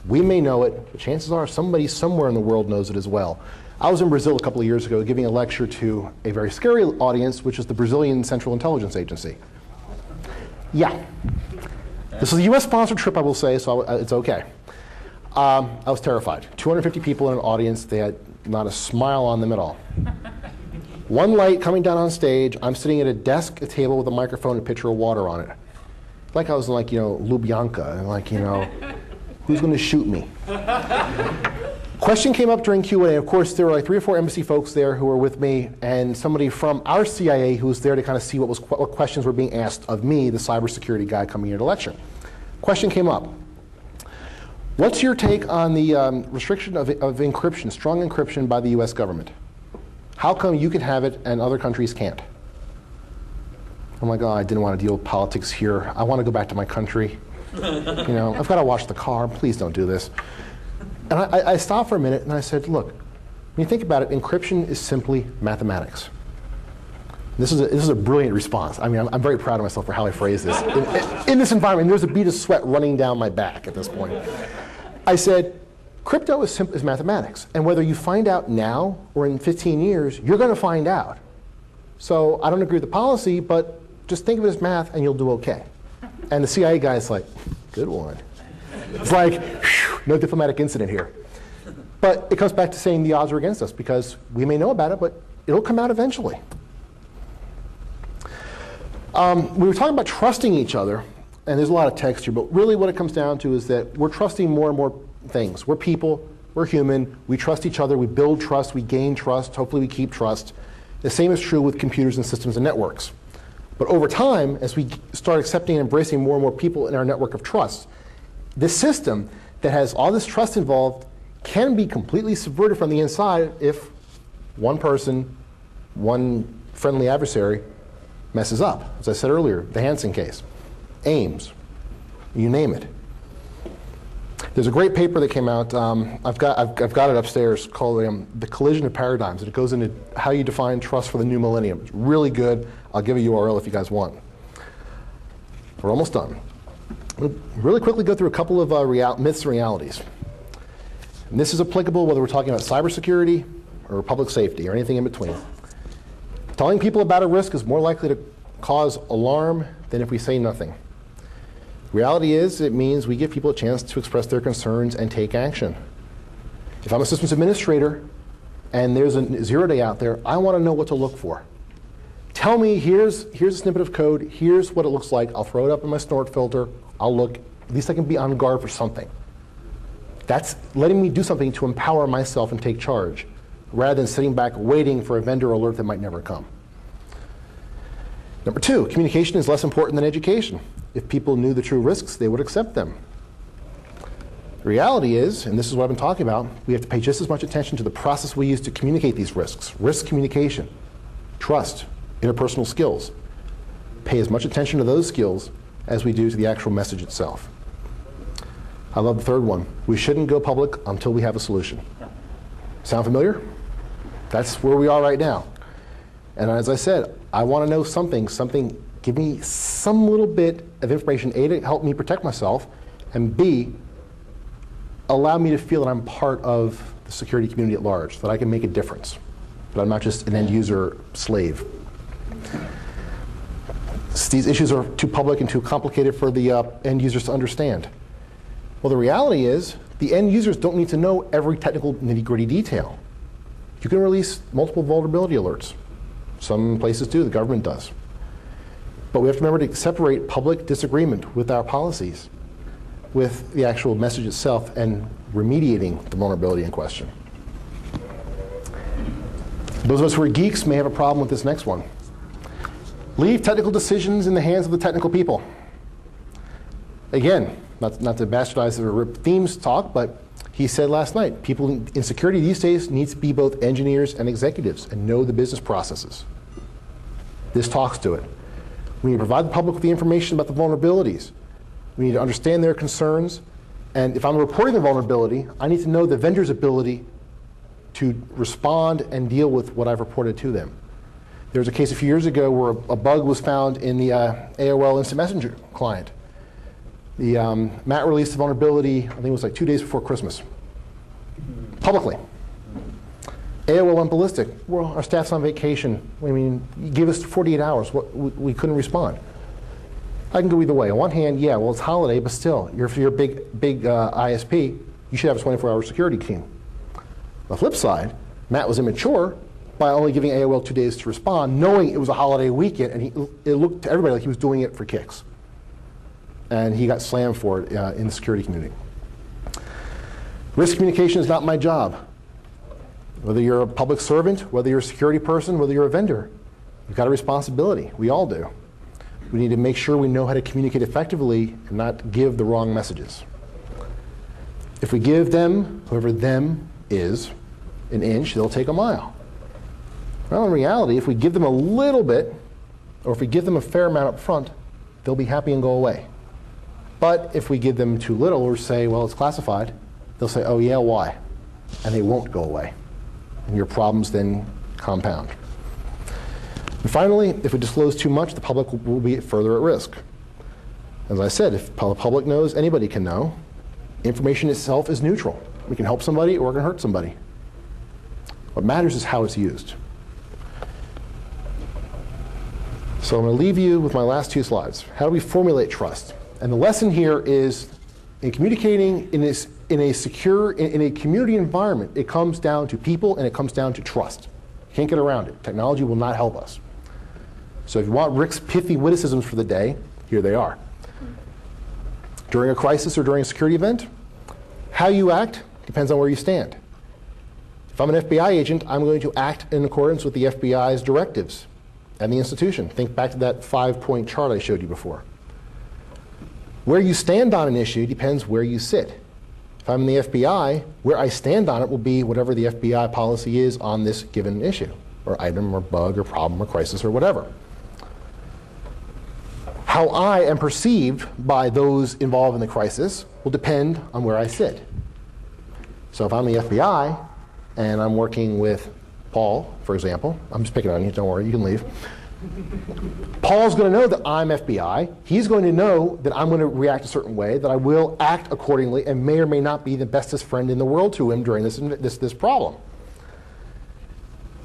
we may know it, but chances are somebody somewhere in the world knows it as well. I was in Brazil a couple of years ago giving a lecture to a very scary audience, which is the Brazilian Central Intelligence Agency. Yeah. This is a US-sponsored trip, I will say, so it's okay. I was terrified. 250 people in an audience. They had not a smile on them at all. One light coming down on stage. I'm sitting at a desk, a table with a microphone, and a pitcher of water on it. Like I was like, Lubyanka, and like, who's going to shoot me? Question came up during Q&A. Of course, there were like 3 or 4 embassy folks there who were with me, and somebody from our CIA who was there to kind of see what questions were being asked of me, the cybersecurity guy coming here to lecture. Question came up. What's your take on the restriction of encryption, strong encryption by the US government? How come you can have it and other countries can't? I'm like, I didn't want to deal with politics here. I want to go back to my country. I've got to wash the car. Please don't do this. And I stopped for a minute and I said, look, when you think about it, encryption is simply mathematics. This is a brilliant response. I mean, I'm very proud of myself for how I phrased this. In this environment, there's a bead of sweat running down my back at this point. I said, crypto is simple as mathematics. And whether you find out now or in 15 years, you're going to find out. So I don't agree with the policy, but just think of it as math and you'll do okay. And the CIA guy is like, good one. It's like, whew, no diplomatic incident here. But it comes back to saying the odds are against us because we may know about it, but it'll come out eventually. We were talking about trusting each other, and there's a lot of text here, but really what it comes down to is that we're trusting more and more things. We're people, we're human, we trust each other, we build trust, we gain trust, hopefully we keep trust. The same is true with computers and systems and networks. But over time, as we start accepting and embracing more and more people in our network of trust, this system that has all this trust involved can be completely subverted from the inside if one person, one friendly adversary, messes up. As I said earlier, the Hansen case, Ames, you name it. There's a great paper that came out. I've got it upstairs called "The Collision of Paradigms," and it goes into how you define trust for the new millennium. It's really good. I'll give a URL if you guys want. We're almost done. We'll really quickly go through a couple of myths and realities. And this is applicable whether we're talking about cybersecurity or public safety or anything in between. Telling people about a risk is more likely to cause alarm than if we say nothing. Reality is, it means we give people a chance to express their concerns and take action. If I'm a systems administrator and there's a 0 day out there, I want to know what to look for. Tell me, here's a snippet of code, here's what it looks like, I'll throw it up in my snort filter, I'll look, at least I can be on guard for something. That's letting me do something to empower myself and take charge, rather than sitting back waiting for a vendor alert that might never come. Number 2, communication is less important than education. If people knew the true risks, they would accept them. The reality is, and this is what I've been talking about, we have to pay just as much attention to the process we use to communicate these risks. Risk communication, trust, interpersonal skills. Pay as much attention to those skills as we do to the actual message itself. I love the 3rd one. We shouldn't go public until we have a solution. Sound familiar? That's where we are right now. And as I said, I want to know something, give me some little bit of information, A, to help me protect myself, and B, allow me to feel that I'm part of the security community at large, that I can make a difference, that I'm not just an end user slave. These issues are too public and too complicated for the end users to understand. Well, the reality is, the end users don't need to know every technical nitty-gritty detail. You can release multiple vulnerability alerts. Some places do, the government does. But we have to remember to separate public disagreement with our policies with the actual message itself and remediating the vulnerability in question. Those of us who are geeks may have a problem with this next one. Leave technical decisions in the hands of the technical people. Again, not to bastardize the Rip Themes talk, but he said last night, people in security these days need to be both engineers and executives and know the business processes. This talks to it. We need to provide the public with the information about the vulnerabilities. We need to understand their concerns. And if I'm reporting a vulnerability, I need to know the vendor's ability to respond and deal with what I've reported to them. There was a case a few years ago where a bug was found in the AOL Instant Messenger client. Matt released the vulnerability, I think it was like 2 days before Christmas, publicly. AOL went ballistic. Well, our staff's on vacation. I mean, you give us 48 hours. We couldn't respond. I can go either way. On one hand, yeah, well, it's holiday, but still, if you're a big ISP, you should have a 24-hour security team. On the flip side, Matt was immature by only giving AOL 2 days to respond, knowing it was a holiday weekend, and it looked to everybody like he was doing it for kicks. And he got slammed for it in the security community. Risk communication is not my job. Whether you're a public servant, whether you're a security person, whether you're a vendor, you've got a responsibility. We all do. We need to make sure we know how to communicate effectively and not give the wrong messages. If we give them, whoever them is, an inch, they'll take a mile. Well, in reality, if we give them a little bit, or if we give them a fair amount up front, they'll be happy and go away. But if we give them too little or say, well, it's classified, they'll say, oh yeah, why? And they won't go away. And your problems then compound. And finally, if we disclose too much, the public will be further at risk. As I said, if the public knows, anybody can know. Information itself is neutral. We can help somebody or we can hurt somebody. What matters is how it's used. So I'm going to leave you with my last 2 slides. How do we formulate trust? And the lesson here is in communicating in a secure, in a community environment, it comes down to people and it comes down to trust. You can't get around it. Technology will not help us. So if you want Rick's pithy witticisms for the day, here they are. During a crisis or during a security event, how you act depends on where you stand. If I'm an FBI agent, I'm going to act in accordance with the FBI's directives and the institution. Think back to that 5-point chart I showed you before. Where you stand on an issue depends where you sit. If I'm in the FBI, where I stand on it will be whatever the FBI policy is on this given issue, or item, or bug, or problem, or crisis, or whatever. How I am perceived by those involved in the crisis will depend on where I sit. So if I'm the FBI, and I'm working with Paul, for example, I'm just picking on you, don't worry, you can leave. Paul's going to know that I'm FBI. He's going to know that I'm going to react a certain way, that I will act accordingly, and may or may not be the bestest friend in the world to him during this problem.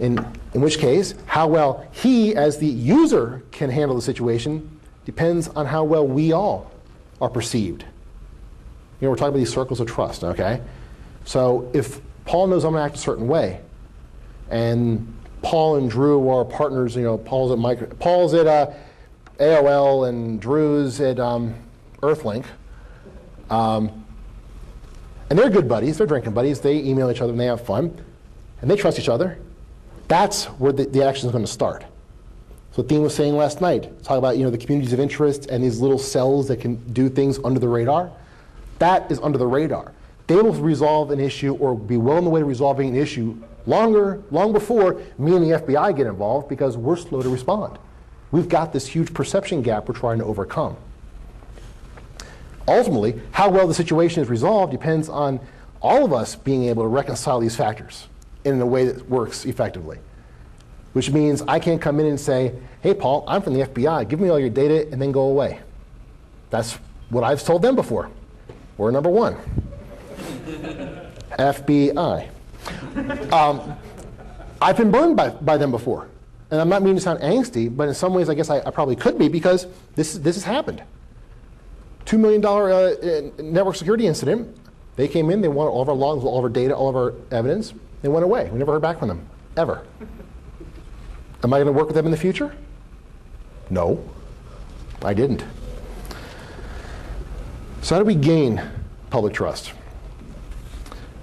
In which case, how well he, as the user, can handle the situation depends on how well we all are perceived. You know, we're talking about these circles of trust, okay? So if Paul knows I'm going to act a certain way, and Paul and Drew are partners, you know, Paul's at AOL and Drew's at Earthlink. And they're good buddies, they're drinking buddies, they email each other and they have fun, and they trust each other. That's where the action is going to start. So Dean was saying last night, talk about, you know, the communities of interest and these little cells that can do things under the radar. That is under the radar. They will resolve an issue or be well on the way to resolving an issue long before me and the FBI get involved because we're slow to respond. We've got this huge perception gap we're trying to overcome. Ultimately, how well the situation is resolved depends on all of us being able to reconcile these factors in a way that works effectively. Which means I can't come in and say, hey, Paul, I'm from the FBI. Give me all your data and then go away. That's what I've told them before. We're number one. FBI. I've been burned by them before. And I'm not meaning to sound angsty, but in some ways I guess I probably could be because this has happened. $2 million network security incident. They came in, they wanted all of our logs, all of our data, all of our evidence. They went away. We never heard back from them, ever. Am I going to work with them in the future? No, I didn't. So how do we gain public trust?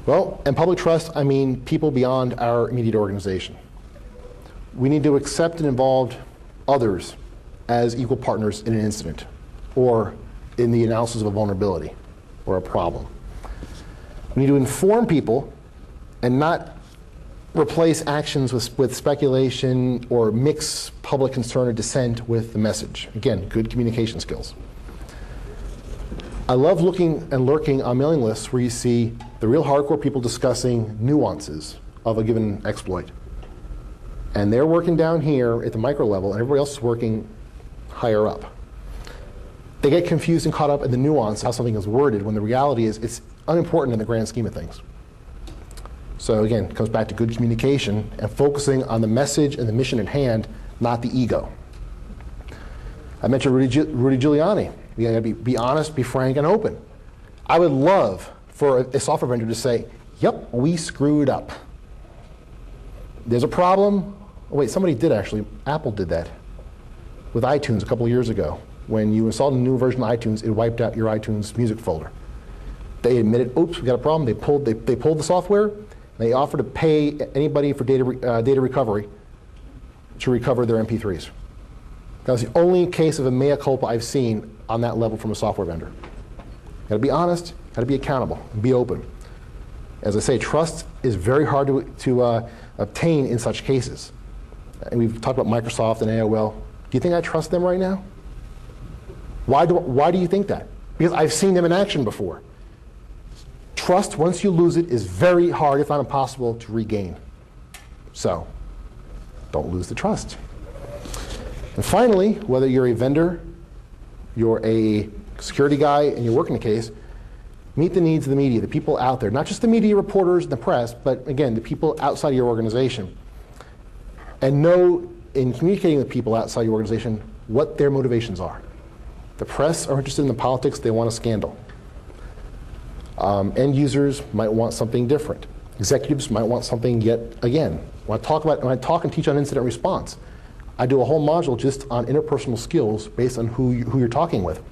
Well, and public trust, I mean people beyond our immediate organization. We need to accept and involve others as equal partners in an incident or in the analysis of a vulnerability or a problem. We need to inform people and not replace actions with speculation or mix public concern or dissent with the message. Again, good communication skills. I love looking and lurking on mailing lists where you see the real hardcore people discussing nuances of a given exploit. And they're working down here at the micro level, and everybody else is working higher up. They get confused and caught up in the nuance, how something is worded, when the reality is it's unimportant in the grand scheme of things. So again, it comes back to good communication and focusing on the message and the mission at hand, not the ego. I mentioned Rudy Giuliani. You gotta be honest, be frank, and open. I would love for a software vendor to say, yep, we screwed up. There's a problem. Oh, wait, somebody did actually. Apple did that with iTunes a couple of years ago. When you installed a new version of iTunes, it wiped out your iTunes music folder. They admitted, oops, we got a problem. They pulled the software. And they offered to pay anybody for data recovery to recover their MP3s. That was the only case of a mea culpa I've seen on that level from a software vendor. Got to be honest, got to be accountable, and be open. As I say, trust is very hard to obtain in such cases. And we've talked about Microsoft and AOL. Do you think I trust them right now? Why do you think that? Because I've seen them in action before. Trust, once you lose it, is very hard, if not impossible, to regain. So, don't lose the trust. And finally, whether you're a vendor, you're a security guy, and you're working a case, meet the needs of the media, the people out there. Not just the media reporters and the press, but again, the people outside your organization. And know, in communicating with people outside your organization, what their motivations are. The press are interested in the politics, they want a scandal. End users might want something different. Executives might want something yet again. When I talk and teach on incident response, I do a whole module just on interpersonal skills based on who you're talking with.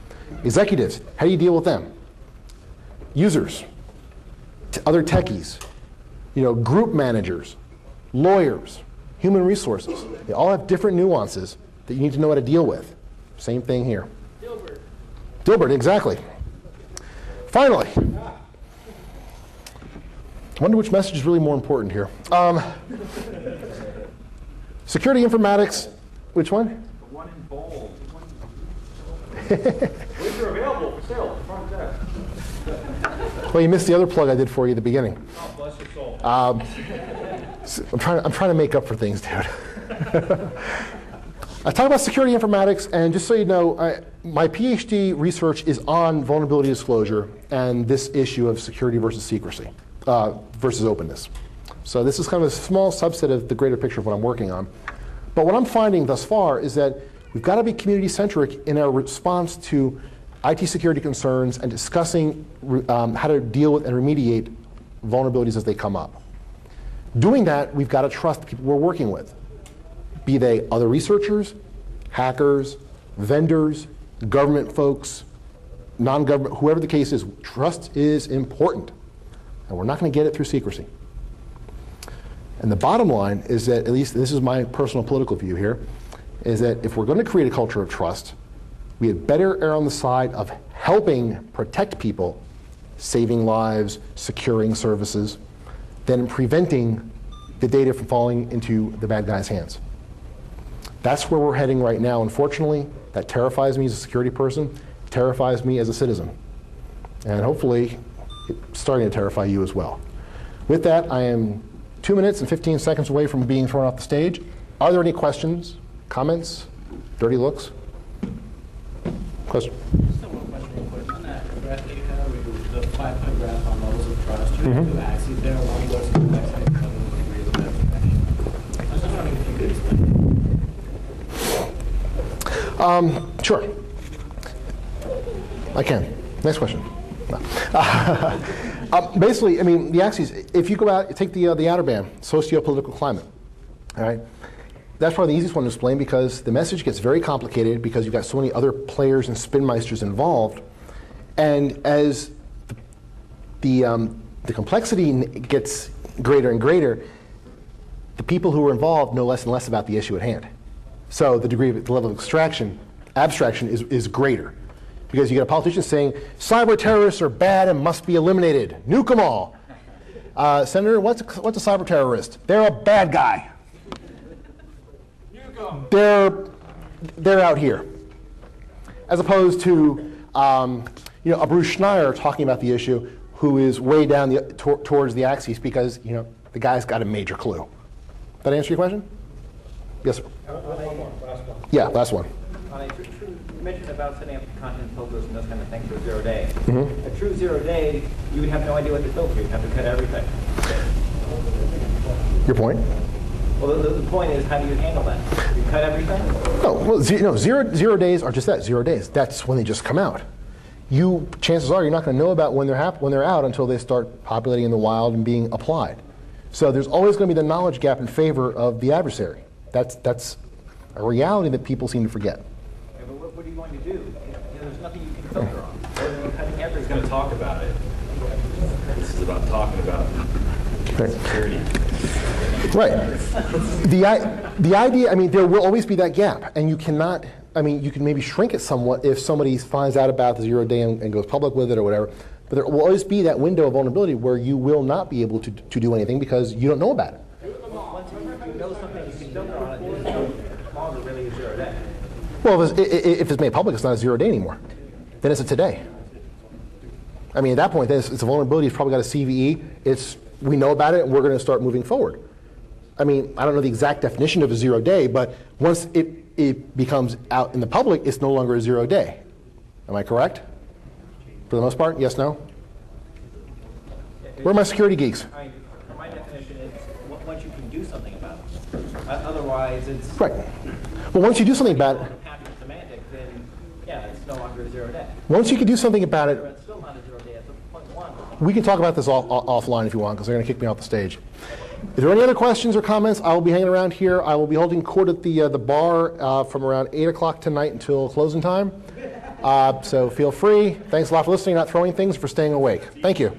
Executives, how do you deal with them? Users, other techies, group managers, lawyers, human resources. They all have different nuances that you need to know how to deal with. Same thing here. Dilbert, exactly. Finally, I wonder which message is really more important here. Security informatics, which one? The one in bold. Which are available for sale at the front desk. Well, you missed the other plug I did for you at the beginning. Oh, bless your soul. I'm trying to make up for things, dude. I talk about security informatics, and just so you know, my PhD research is on vulnerability disclosure and this issue of security versus secrecy, versus openness. So this is kind of a small subset of the greater picture of what I'm working on. But what I'm finding thus far is that we've got to be community-centric in our response to IT security concerns and discussing how to deal with and remediate vulnerabilities as they come up. Doing that, we've got to trust the people we're working with. Be they other researchers, hackers, vendors, government folks, non-government, whoever the case is, trust is important. And we're not going to get it through secrecy. And the bottom line is that, at least this is my personal political view here, is that if we're going to create a culture of trust, we had better err on the side of helping protect people, saving lives, securing services, than preventing the data from falling into the bad guys' hands. That's where we're heading right now. Unfortunately, that terrifies me as a security person, it terrifies me as a citizen. And hopefully, it's starting to terrify you as well. With that, I am 2 minutes and 15 seconds away from being thrown off the stage. Are there any questions, comments, dirty looks? Question? Just one question real quick. On that graph that you have, the 5-point graph on levels of trust, you have two axes there. One goes to complexity, and the other one degrees of abstraction. I was just wondering if you could explain. Sure. I can. Next question. Basically, I mean, the axes, if you go out, take the outer band, socio-political climate, all right? That's probably the easiest one to explain because the message gets very complicated because you've got so many other players and spinmeisters involved. And as the complexity gets greater and greater, the people who are involved know less and less about the issue at hand. So the level of abstraction is greater. Because you get a politician saying, cyber terrorists are bad and must be eliminated. Nuke them all. Senator, what's a cyber terrorist? They're a bad guy. You go. They're out here. As opposed to a Bruce Schneier talking about the issue who is way down towards the axis because the guy's got a major clue. That answer your question? Yes, sir. Last one. Yeah, last one. You mentioned about setting up content filters and those kind of things for 0 day. Mm-hmm. A true 0 day, you would have no idea what to filter. You'd have to cut everything. Your point? Well, the point is, how do you handle that? You cut everything? No, well, zero days are just that, 0 days. That's when they just come out. Chances are you're not going to know about when they're out until they start populating in the wild and being applied. So there's always going to be the knowledge gap in favor of the adversary. That's a reality that people seem to forget. Okay, but what are you going to do? There's nothing you can filter on. Cutting everything. Who's going to talk about it? This is about talking about security. Right. The idea, there will always be that gap, and you cannot, you can maybe shrink it somewhat if somebody finds out about the 0 day and goes public with it or whatever, but there will always be that window of vulnerability where you will not be able to do anything because you don't know about it. Once you know something, you can filter on it. It's no longer really a 0 day. Well, if it's made public, it's not a 0 day anymore. Then it's a today. At that point, it's a vulnerability. It's probably got a CVE. We know about it, and we're going to start moving forward. I don't know the exact definition of a 0 day, but once it becomes out in the public, it's no longer a 0 day. Am I correct? For the most part, yes, no? Where are my security geeks? My definition is once you can do something about it. Otherwise, it's Right. Well, once you do something about it, happy semantic, then yeah, it's no longer a 0 day. once you can do something about it, It's still not a 0 day. It's a 0.1. we can talk about this offline if you want, because they're going to kick me off the stage. If there are any other questions or comments, I will be hanging around here. I will be holding court at the bar from around 8 o'clock tonight until closing time. So feel free. Thanks a lot for listening, not throwing things, for staying awake. Thank you.